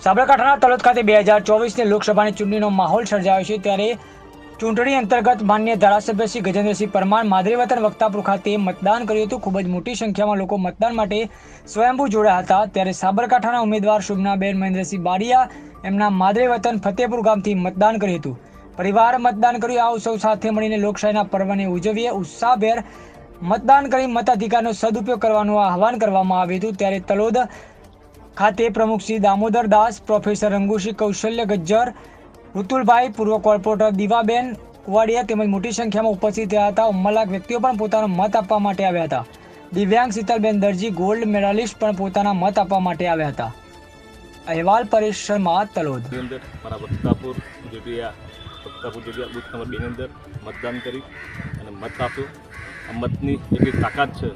સાબરકાંઠાના તલોદ ખાતે 2024ની લોકસભાની ચૂંટણીનો માહોલ સર્જાયો છે ત્યારે ચૂંટણી અંતર્ગત માન્ય ધારાસભ્ય શ્રી ગજેન્દ્રસિંહ પરમાર માદરે વતન વક્તાપુર ખાતે મતદાન કર્યું હતું। ખૂબ જ મોટી સંખ્યામાં લોકો મતદાન માટે સ્વયંભૂ જોડાયા હતા। ત્યારે સાબરકાંઠાના ઉમેદવાર શુભનાબેન મહેન્દ્રસિંહ બારિયા એમના માદરે વતન ફતેપુર ગામથી મતદાન કર્યું હતું। પરિવાર મતદાન કર્યું। આવો સૌ સાથે મળીને લોકશાહીના પર્વને ઉજવીએ। ઉત્સાહભેર મતદાન કરી મતાધિકારનો સદુપયોગ કરવાનું આહવાન કરવામાં આવ્યું હતું। ત્યારે તલોદ ખાતે પ્રમુખ શ્રી દામોદર દાસ, પ્રોફેસર રંગુસિંહ, કૌશલ્ય ગજ્જર, ઋતુલભાઈ, પૂર્વ કોર્પોરેટર દીવાબેન કુવાડિયા તેમજ મોટી સંખ્યામાં ઉપસ્થિત રહ્યા હતા। ઉંમરલાયક વ્યક્તિઓ પણ પોતાનો મત આપવા માટે આવ્યા હતા। દિવ્યાંગ શીતલબેન દરજી, ગોલ્ડ મેડાલિસ્ટ પણ પોતાના મત આપવા માટે આવ્યા હતા। અહેવાલ પરેશ શર્મા, તલોદ। વક્તાપુર જોડિયા બુથ નંબર 2 ની અંદર મતદાન કરી અને મત આપ્યો। આ મતની એટલી તાકાત છે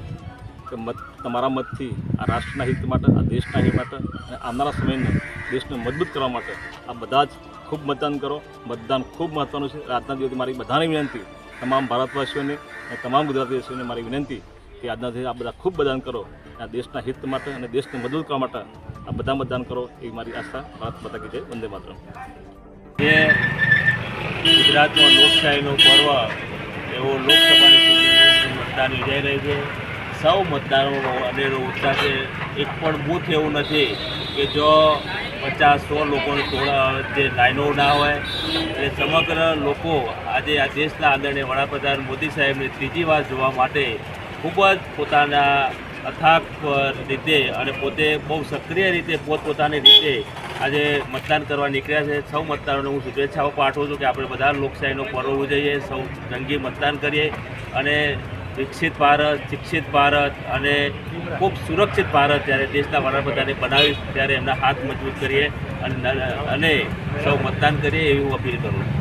કે મત તમારા મતથી આ રાષ્ટ્રના હિત માટે, આ દેશના હિત માટે અને આવનારા સમયને દેશને મજબૂત કરવા માટે આ બધા જ ખૂબ મતદાન કરો। મતદાન ખૂબ મહત્ત્વનું છે। આજના દિવસે મારી બધાની વિનંતી, તમામ ભારતવાસીઓને અને તમામ ગુજરાતીવાસીઓને મારી વિનંતી કે આજના દિવસે આ બધા ખૂબ મતદાન કરો। આ દેશના હિત માટે અને દેશને મજબૂત કરવા માટે આ બધા મતદાન કરો એવી મારી આસ્થા। ભારત માતા કી જય, વંદે માતરમ। જે ગુજરાતમાં લોકશાહીનો પર્વ એવો લોકસભાની ચૂંટણીનું મતદાન યોજાઈ રહ્યું છે। સૌ મતદારોનો અનેરો ઉત્સાહ છે। એક પણ બૂથ એવું નથી કે જો 50-100 લોકોને જે લાઈનો ના હોય। એટલે સમગ્ર લોકો આજે આ દેશના આદરણીય વડાપ્રધાન મોદી સાહેબને ત્રીજી વાર જોવા માટે ખૂબ જ પોતાના અથાગ રીતે અને પોતે બહુ સક્રિય રીતે પોતપોતાની રીતે આજે મતદાન કરવા નીકળ્યા છે। સૌ મતદારોને હું શુભેચ્છાઓ પાઠવું છું કે આપણે બધા લોકશાહીનો પર્વ ઉજવીએ, સૌ જંગી મતદાન કરીએ અને વિકસિત ભારત, શિક્ષિત ભારત અને ખૂબ સુરક્ષિત ભારત જ્યારે દેશના વડાપ્રધાને બનાવી ત્યારે એમના હાથ મજબૂત કરીએ અને સૌ મતદાન કરીએ એવી હું અપીલ કરું છું।